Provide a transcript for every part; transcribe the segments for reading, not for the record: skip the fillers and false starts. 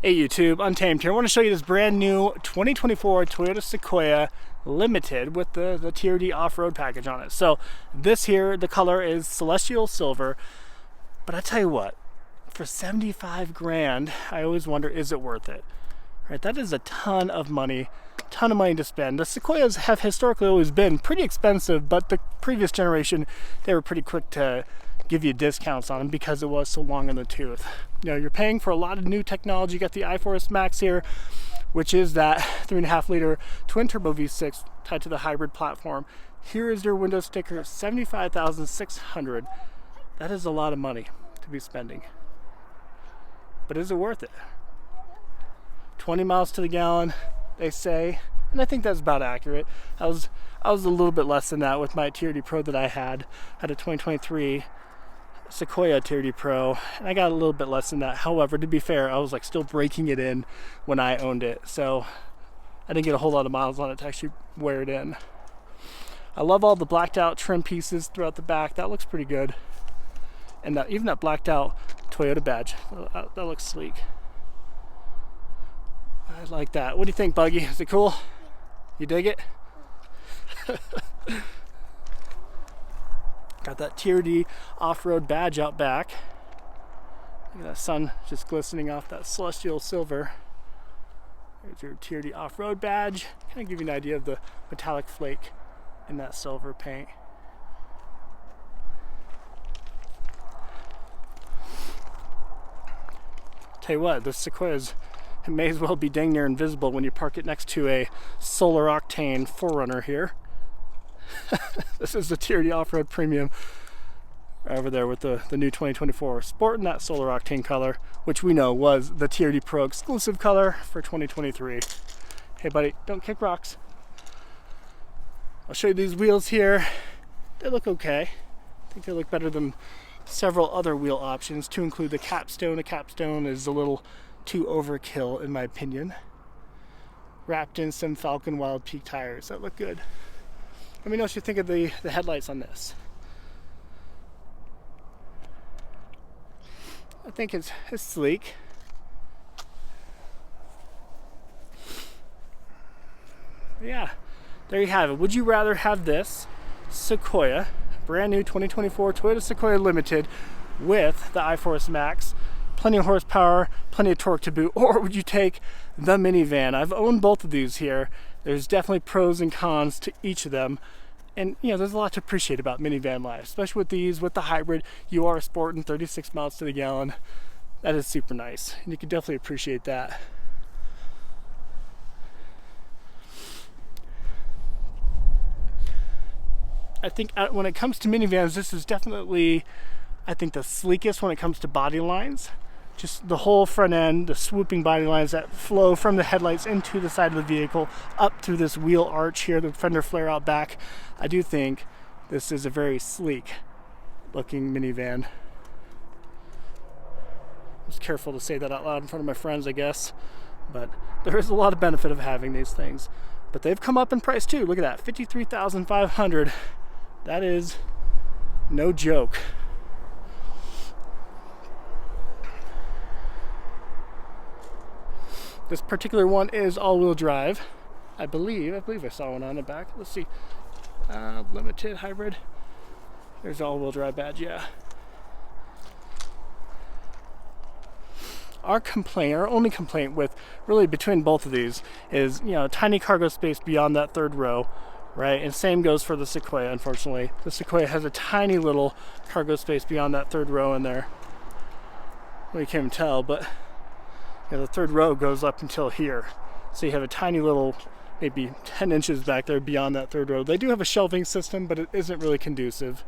Hey YouTube, Untamed here. I want to show you this brand new 2024 Toyota Sequoia Limited with the TRD off-road package on it. So this here, the color is Celestial Silver, but I tell you what, for 75 grand, I always wonder, is it worth it? Right, that is a ton of money to spend. The Sequoias have historically always been pretty expensive, but the previous generation, they were pretty quick to give you discounts on them because it was so long in the tooth. You know, you're paying for a lot of new technology. You got the i4S Max here, which is that 3.5 liter twin turbo V6 tied to the hybrid platform. Here is your window sticker, $75,600. That is a lot of money to be spending. But is it worth it? 20 miles to the gallon, they say, and I think that's about accurate. I was a little bit less than that with my TRD Pro that I had a 2023 Sequoia TRD Pro, and I got a little bit less than that. However, to be fair, I was like still breaking it in when I owned it, so I didn't get a whole lot of miles on it to actually wear it in. I love all the blacked out trim pieces throughout the back. That looks pretty good, and even that blacked out Toyota badge, that looks sleek. I like that. What do you think, Buggy? Is it cool? You dig it? Got that TRD off-road badge out back. Look at that sun just glistening off that celestial silver. There's your TRD off-road badge. Kind of give you an idea of the metallic flake in that silver paint. Tell you what, this Sequoia's, it may as well be dang near invisible when you park it next to a solar octane 4Runner here. This is the TRD Off-Road Premium over there with the new 2024, sporting that solar octane color, which we know was the TRD Pro exclusive color for 2023. Hey buddy, don't kick rocks. I'll show you these wheels here. They look okay. I think they look better than several other wheel options, to include the Capstone. The Capstone is a little too overkill in my opinion. Wrapped in some Falcon Wild Peak tires that look good. Let me know what you think of the headlights on this. I think it's sleek. Yeah, there you have it. Would you rather have this Sequoia, brand new 2024 Toyota Sequoia Limited with the i4S Max, plenty of horsepower, plenty of torque to boot, or would you take the minivan? I've owned both of these here. There's definitely pros and cons to each of them. And you know, there's a lot to appreciate about minivan life, especially with these, with the hybrid. You are sporting 36 miles to the gallon. That is super nice, and you can definitely appreciate that. I think when it comes to minivans, this is definitely, I think, the sleekest when it comes to body lines. Just the whole front end, the swooping body lines that flow from the headlights into the side of the vehicle, up through this wheel arch here, the fender flare out back. I do think this is a very sleek looking minivan. I was careful to say that out loud in front of my friends, I guess, but there is a lot of benefit of having these things. But they've come up in price too. Look at that, $53,500. That is no joke. This particular one is all-wheel drive. I believe I saw one on the back. Let's see. Limited hybrid. There's all-wheel drive badge, yeah. Our only complaint with really between both of these is, you know, tiny cargo space beyond that third row, right? And same goes for the Sequoia, unfortunately. The Sequoia has a tiny little cargo space beyond that third row in there. Well, you can't even tell, but you know, the third row goes up until here. So you have a tiny little, maybe 10 inches back there beyond that third row. They do have a shelving system, but it isn't really conducive.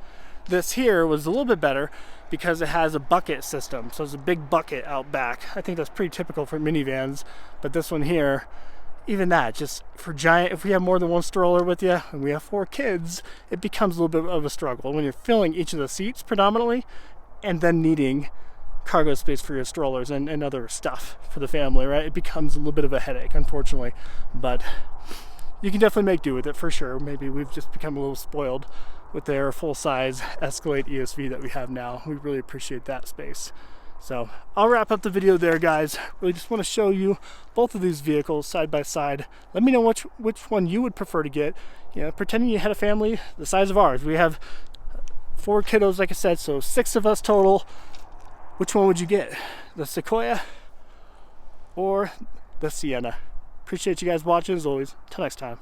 This here was a little bit better because it has a bucket system. So it's a big bucket out back. I think that's pretty typical for minivans. But this one here, even that, just for giant, if we have more than one stroller with you and we have 4 kids, it becomes a little bit of a struggle when you're filling each of the seats predominantly and then needing cargo space for your strollers and other stuff for the family, right? It becomes a little bit of a headache, unfortunately, but you can definitely make do with it for sure. Maybe we've just become a little spoiled with their full-size Escalade ESV that we have now. We really appreciate that space. So I'll wrap up the video there, guys. Really just want to show you both of these vehicles side by side. Let me know which one you would prefer to get. You know, pretending you had a family the size of ours. We have 4 kiddos, like I said, so 6 of us total. Which one would you get? The Sequoia or the Sienna? Appreciate you guys watching as always. Till next time.